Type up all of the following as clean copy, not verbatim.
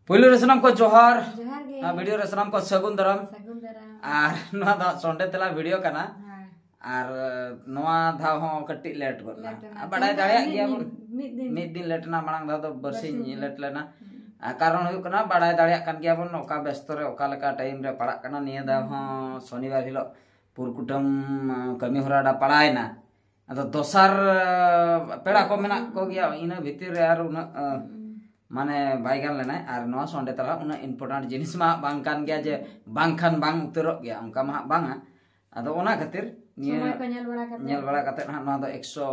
Pulu resanam ko johar, Johar ge. video resanam ko sagun daram, ar noa da sonde tela video kana, ar noa da ho kati let gona. Badai daya gya bun, mid din let na marang da do bersin let lena. Karon huyuk kana badai daya kan gya bun oka bestore oka leka time re parak kana niya da ho shonibar hilo purkutam kami hora da padai na. Atau dosar pera ko menak ko gya ina bhitir re ar una माने bygone लेना है are नवा सोंडे तला उना important जिनिस मा बांगकान गया जे बांगखान बांग उतरक गया उनका मा बांगा अदो ओना खातिर समय को नेल बड़ा कते ना नवा दो 100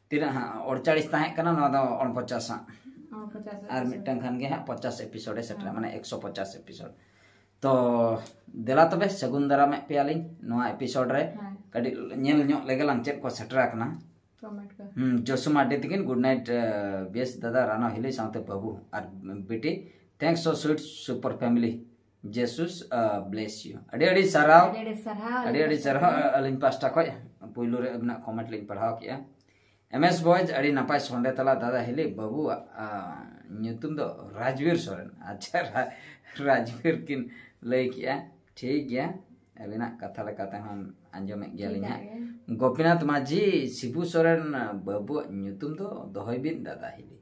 तीन हां 48 ताहे कना नवा दो 49 आर मिटन खान गया 50 एपिसोड सेटरा माने 150 एपिसोड तो देला तबे सगुंदरा में पेयालिन नवा एपिसोड रे कडी नेल न्यो लेगेलां चेक को सेटरा कना जोसुमा डे तिकिन गुड नाइट बेस दादा राना हिले साउते बाबू और बेटी thanks so sweet super family Jesus bless you अडे अडे सराव अलिन पास्टा को पुइलो रे अपना कमेंट लिंक पढ़ाओ किया एमएस बॉयज अडे नपाय सोंडे तला दादा हिले बाबू न्यूतुम दो राजवीर सोरेन अच्छा राजवीर किन लई किया ठीक गया अलिना कथा लेकाते हम अंजमे गेलिना गोपीनाथ माझी शिबू सोरेन बाबू न्यूतुम दो दोहय बिन दादा हिली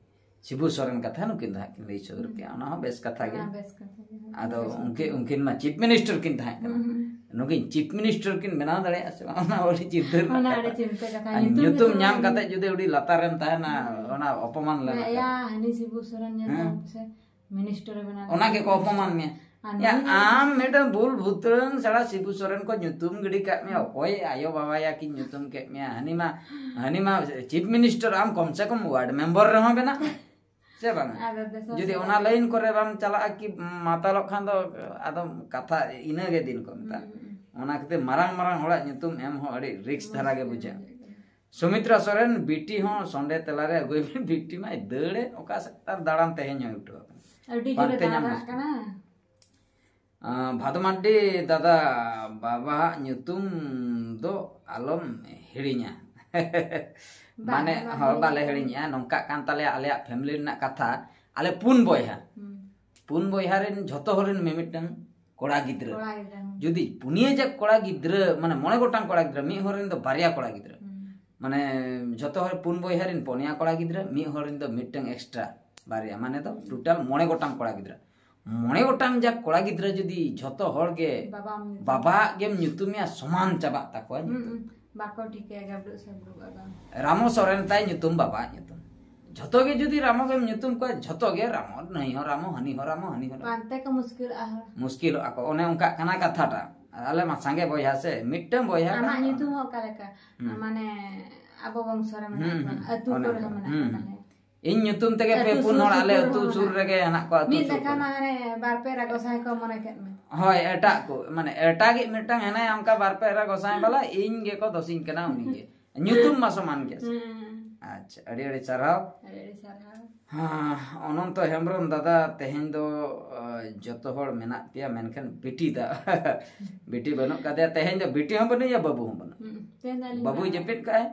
शिबू सोरेन कथा नुकिन दा किन लई सदर के ओना बेस कथा गे आदो उनकिन मा चीफ मिनिस्टर किन था नुकिन चीफ मिनिस्टर किन बना दड़े ओना ओडी चिंतर न्यूतुम न्याम कते जुदे ओडी लतारेन ताना ओना अपमान ले या हनी शिबू सोरेन न्याम से मिनिस्टर बना ओना के को अपमान में या आम मेडम बुल भूतरन सड़ा शिबू सोरेन को न्यूतुम गडी का में ओय आयो बाबा या की न्यूतुम के में हनीमा चीफ मिनिस्टर आम कम से कम वार्ड मेंबर रहो बेना से बांग जदी ओना लाइन करे बाम चला की मातालो खान दो आदम कथा इना गे दिन को मता ओना कते मारांग होला न्यूतुम एम हो अडी रिक्स धरा गे बुझा सुमित्रा सोरेन बीटी हो संडे तलारे अगुई बीटी मा दड़े ओका सत्तार दाड़ाम तेहेन उठो अडी जोरे दाड़ा कना भादमाडी दादा बाबा न्यूतुम दो आलम हिड़िया माने हर बाले हिड़िया नोंका कान ताले आले फैमिली ना कथा आले पुन बोयहा रेन झतो हरेन मेमिटन कोड़ा गिद्र जुदी पुनिया जक कोड़ा गिद्र माने मोने गोटांग कोड़ा गिद्र मी हरेन दो बारिया कोड़ा गिद्र माने झतो हर पुन बोयहा रेन पोनिया कोड़ा गिद्र मी हरेन दो मिटन एक्स्ट्रा बारिया माने तो टोटल मोने गोटांग कोड़ा गिद्र मोने गोटांग जा कोड़ा गिद्र जुदी झतो हर गे बाबा गेम न्यूतुमिया समान चाबा ताको बाको ठीके गबडु सब बाबा रामो सोरेन ताई न्यूतुम बाबा न्यूतुम झतो गे जुदी रामो गेम न्यूतुम को झतो गे रामो नहीं हो रामो हनी हो पांते का मुश्किल आको ओने उनका कना कथाटा आले मा संगे बोया से मिटम बोया आमा न्यूतुम हो कालेका माने आबो वंशरे मने अतु करे मने इन न्यूतुम तके पे पुन हर आले अतु सुर रेगे हना को अतु मी देखा माने बार पे रा गोसाई को मने के में होय एटा को माने एटा गे मिटंग हेना अंका बार पे रा गोसाई वाला इन गे को दोसिन केना उनी गे न्यूतुम मा समान के अच्छा अड़ी चराव हां अनंत हेमब्रम दादा तेहेन दो जतो हर मेना पिया मेनखन बिटी दा बिटी बनो कदे तेहेन दो बिटी हम बने या बाबू हम बनो बाबू जपिट का है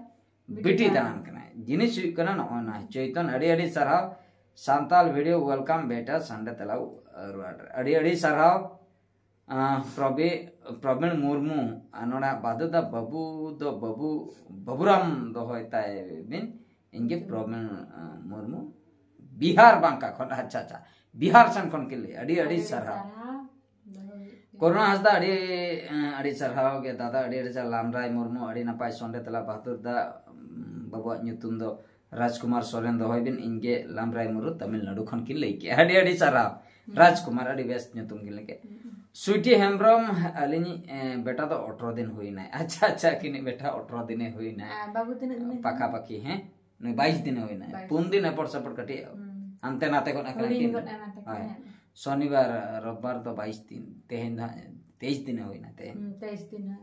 बिटी दान कना जिनिस कना न ओना चैतन अड़ी सरहाव सांताल वीडियो वेलकम बेटा संडे तलाव अड़ी सरहाव प्रवीण मुर्मू अनोड़ा बादुदा बाबू दो बाबूराम दो होता है बिन इनके प्रवीण मुर्मू बिहार बांका खन अच्छा बिहार सन खन के लिए अड़ी सरहाव कोरोना हसदा अड़ी सरहाव के दादा अड़ी लामराय मुर्मू अड़ी नपाय संडे तला बहादुर दा बाबा न्यूतुम दो राजकुमार सोरेन दो होइबिन इनगे लामराय मुरु तमिलनाडु खन की लेके अड़ी सरहाव राजकुमार अड़ी बेस्ट न्यूतुम के लेके स्वीटी हेम्ब्रम अलिनी बेटा तो 18 दिन हुई ना अच्छा किनी बेटा 18 दिन हुई ना बाबू दिन पाका पाकी हैं 22 दिन हुई ना 3 दिन एपड़ सपड़ कटी अंते नाते को शनिवार रविवार तो 22 दिन तेहेन 23 दिन हुई ना 23 दिन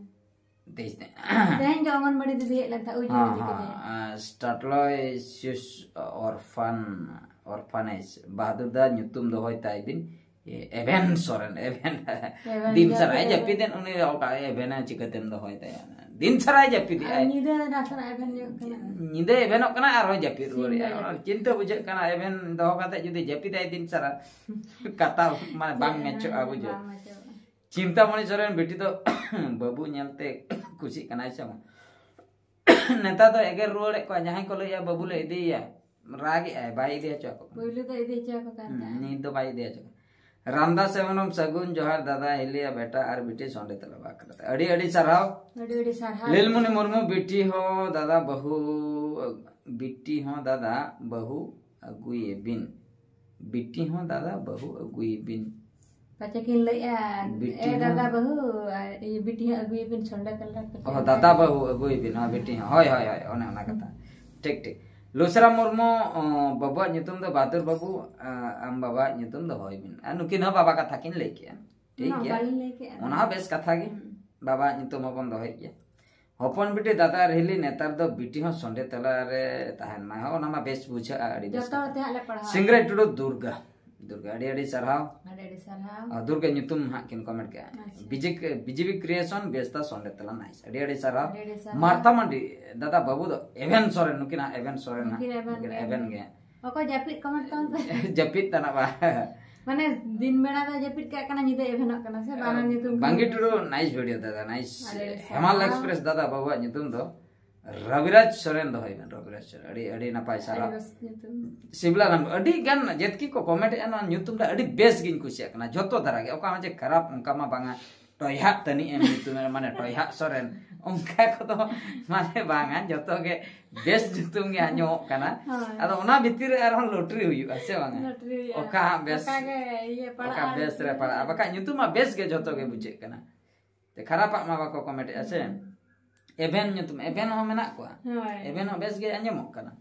तेहेन जो अंगनबाड़ी दीदी हेला था ओइ स्टार्टलॉयसिस ऑर्फनेज बहादुर दा न्यूतुम दो होय ताइबिन एवेन सोरेन एवेन दिन सराय जपिदेन उनी ओका एवेन चिकतेम दो होय तया दिन सराय जपिदि आय निदे रासना एवेन जो कना निदे एवेन कना आर होय जपिद रुवारी चिंता बुझे कना एवेन दो काते जुदी जपिदाय दिन सरा कथा माने बांग मेचो आबुजे चिंता मणि सोरेन बेटी तो बाबू नेलते खुशी कनाय से नेता तो एगर रुवाड़े को जहां को लया बाबू ले इदिया रागी आय बाय इदिया चो को पहिले तो इदि चा को कांता नी तो बाय इदिया चो रामदास सेवनम सगुन जोहार दादा हिलिया बेटा आर बेटी सोंडे तलबा करता अड़ी अड़ी सरहाव लीलमुनि मुर्मू बेटी हो दादा बहु अगुई बिन बेटी हो दादा बहु अगुई बिन पाचे किन लया ए दादा बहु ए बेटी अगुई बिन सोंडे तलबा ओ दादा बहु अगुई बिन हां बेटी होय होय होय ओने ओना कथा ठीक ठीक लुसरा मुर्मू बाबा nyutum दो बहादुर बाबू आम बाबा nyutum दो होय बिन नुकिन हो बाबा कथा किन ले के ठीक है ओना बेस कथा गे बाबा nyutum होपन दो होय के होपन बेटी दादा रहली नेतार दो बेटी हो सोंडे तला रे ताहन मा हो ओना मा बेस बुझा अड़ी जतो ते हले पढ़ा सिंगरे टुडो दुर्गा अड़ी अड़ी सरहाव दुर्गा nyutum हा किन कमेंट के बीजेपी क्रिएशन बेस्ता सोंडे तला नाइस अड़ी अड़ी सरहाव मार्था मंडी दादा बाबू दो एवेन सोरेन नुकिना एवेन सोरेन एवेन गे ओको जपित कमेंट तन जपित तना बा माने दिन बेड़ा दा जपित का कना निदे एवेन कना से बाना nyutum बांगी टुडो नाइस वीडियो दादा नाइस हेमाल एक्सप्रेस दादा बाबू nyutum दो रविराज सोरेन दो होय रविराज अड़ी अड़ी नपाय सारा सिबला नाम अड़ी गान जेतकी को कमेंट एना nyutum दा अड़ी बेस गिन कुसिया कना जतो दरा गे ओका जे खराब उनका मा बांगा टोयहा तनी एम nyutum माने टोयहा सोरेन उनका को तो माने बांगा जतो गे बेस nyutum गे आñो कना अदो ओना भितिर आरो लॉटरी हुई से बांगा ओका बेस ओका बेस रे पड़ा बका nyutum मा बेस गे जतो गे बुझे कना ते खराब मा बाको कमेंट आसे एवेन nyutum एवेन हो मेना को एवेन हो बेस गे आñमो कना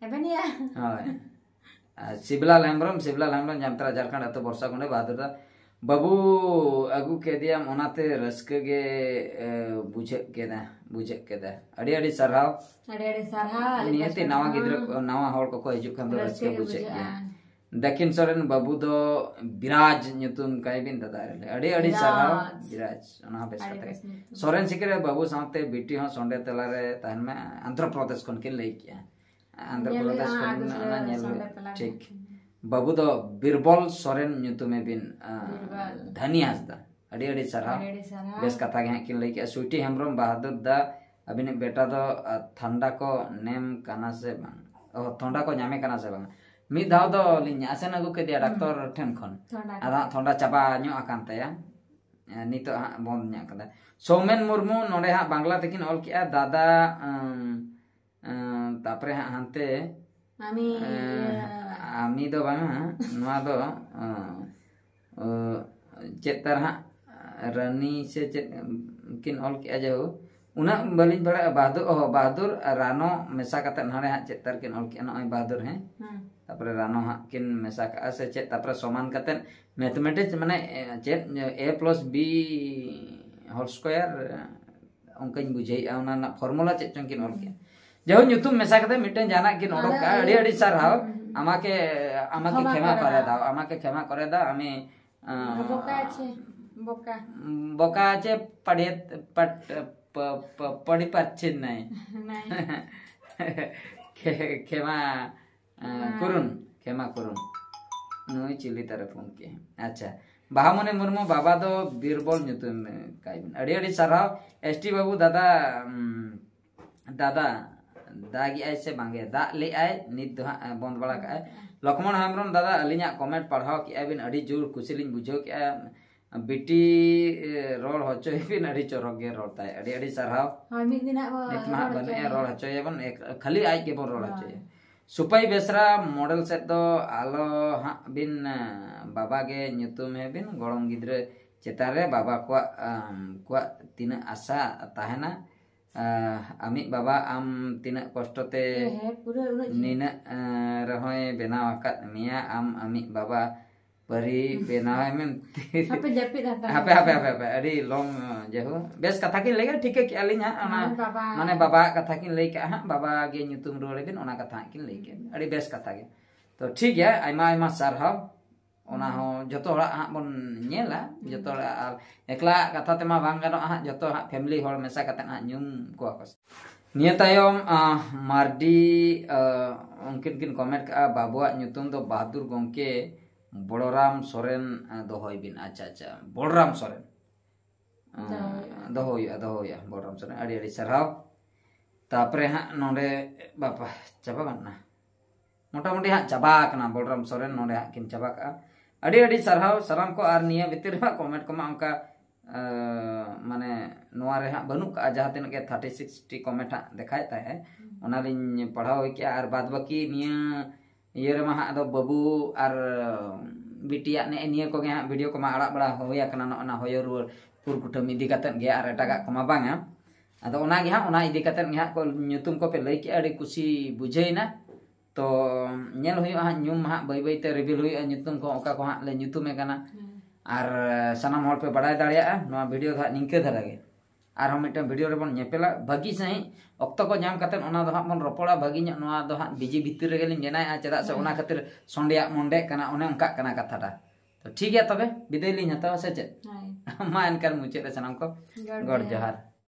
एवेन या हाय सिबला लैम्ब्रम जामतरा झारखंड अतो वर्षा गुंडे बहादुर बाबू अगु के दिया ओनाते रस्के गे बुझे केदा अड़ी अड़ी सरहाव नियति नवा गिद्र नवा होड़ को हिजु खन रस्के बुझे के दक्षिण सोरेन बाबू दो विराज nyutum काय बिन दादा रे अड़ी अड़ी सरहाव विराज ओना बेस कते सोरेन सिकरे बाबू साथे बेटी हो सोंडे तला रे तान में आंध्र प्रदेश कोन के लई किया आंध्र प्रदेश कोन ठीक बाबू दो बिरबल सोरेन nyutum बिन धनी हसदा अड़ी अड़ी सरहाव बेस कथा गे किन लई के सुटी हेमब्रम बहादुर दा अबिन बेटा दो ठंडा को नेम कना से बांग ओ ठंडा को न्यामे कना से बांग मी दाव दो लिnya asen agu ke dia doktor ठेन खन आदा ठंडा चाबा न्यो आकान तया नितो बंद न्या कदा सोमेन मुर्मू नोडे हा बांग्ला तकिन ऑल किया दादा तापरे हा हंते आमी दो बांगा नवा दो चेतर हा रानी से चेत किन ऑल किया जाओ उना बलिन बड़ा बहादुर रानो मेसा कते नारे हा चेतर किन ऑल किया नय बहादुर है तापरे रानो हा किन मेसा का से चेत तापरे समान कते मैथमेटिक्स माने चेत a + b होल स्क्वायर अंकन बुझे ओना ना फार्मूला चेत चंकिन ऑल किया जो nyutum मेसा कते मिटन जाना किन ओडक का अड़ी अड़ी सरहाव आमाके क्षमा करे दा आमी बोका आछे पड़ी पाच्छेन नाई क्षमा करुन नुई चिली तारे फोन के अच्छा बाहामने मुर्मू बाबा दो बीरबल nyutum काय अड़ी अड़ी सरहाव एसटी बाबू दादा दागी ऐसे बांगे दा ले आए नित दो बंद बड़ा का लक्ष्मण हेम्ब्रम दादा अलिया कमेंट पढ़ाओ कि बिन अड़ी जोर खुशी बुझो कि बेटी रोड हचो बिन अड़ी चोरक गे रोडता है अड़ी सरहाव बने रोड हचो बन खाली आज के बन रोड हचो सुपाई बेसरा मॉडल सेट दो आलो हाँ बिन बाबा गे nyutum है बिन गड़म गिद्रे चेतारे बाबा को तीन आशा ताहेना आमी बाबा आम तीन कष्टते नीना रहोय बेनाव आकात मिया आम आमी बाबा परी बेनाव में हापे अड़ी लॉन्ग जेहो बेस कथा किन लेगा ठीक है कि अलिना माने बाबा कथा किन लेका हां बाबा गे nyutum रोले बिन ओना कथा किन लेके अड़ी बेस कथा गे तो ठीक है आइमा सरहाव ᱚᱱᱟ ᱦᱚᱸ ᱡᱚᱛᱚ ᱦᱚᱲᱟᱜ ᱦᱟᱸᱜ ᱵᱚᱱ ᱧᱮᱞᱟ ᱡᱚᱛᱚ ᱦᱚᱲᱟᱜ ᱮᱠᱞᱟ ᱠᱟᱛᱷᱟ ᱛᱮᱢᱟ ᱵᱟᱝ ᱜᱟᱱᱚᱜᱼᱟ ᱦᱟᱸᱜ ᱡᱚᱛᱚ ᱦᱟᱸᱜ ᱯᱷᱮᱢᱤᱞᱤ ᱦᱚᱲ ᱢᱮᱥᱟ ᱠᱟᱛᱮ ᱦᱟᱸᱜ ᱧᱩᱢ ᱠᱚᱣᱟ ᱠᱚ ᱱᱤᱭᱟᱹ ᱛᱟᱭᱚᱢ ᱢᱟᱨᱰᱤ उनकिन किन कमेंट का बाबुआ nyutum do बहादुर गंके बड़राम सोरेन दोहय बिन अच्छा अच्छा बड़राम सोरेन दोहय बड़राम सोरेन अड़ी अड़ी सरहाव तापरे हां नोंडे बापा चाबा गना मोटामुटी हां चाबा कना बड़राम सोरेन नोंडे हां किन चाबा का अड़ी अड़ी सरहाव सलाम को आर निया भितर मा कमेंट को मा उनका माने नोआ रे हां बनु का जहां तिन के 30-60 कमेंट हां देखाय ता है ओना लिन पढ़ाव के आर बाद बाकी निया ये रे मा हां दो बाबू आर बिटिया ने निया को गे हां वीडियो को मा आड़ा बड़ा होया कना ना होयो रुर पुर कुटम इदी कतन गे आर एटागा को मा बांगा अदो ओना गे हां ओना इदी कतन गे हां को nyutum को पे लई के अड़ी खुशी बुझेना तो नेल हुई हां न्यूम हां बाई बाई ते रिवील हुई nyutum को ओका को हां ले nyutume kana आर सनाम हर पे बड़ाय दाड़िया नोआ वीडियो धा निंके धरागे आर हम मिटन वीडियो रे बन नेपेला भागी सही अक्तो को नाम कतन ओना दो हां बन रपोड़ा भागी न्य नोआ दो हां बिजी भितर रे गेलिन जेनाय चेदा से ओना खातिर सोंडिया मोंडे कना ओने उनका कना कथाटा तो ठीक है तबे विदाय लिन हताव से चे मा एनकर मुचे रे सनाम को गॉड जोहार।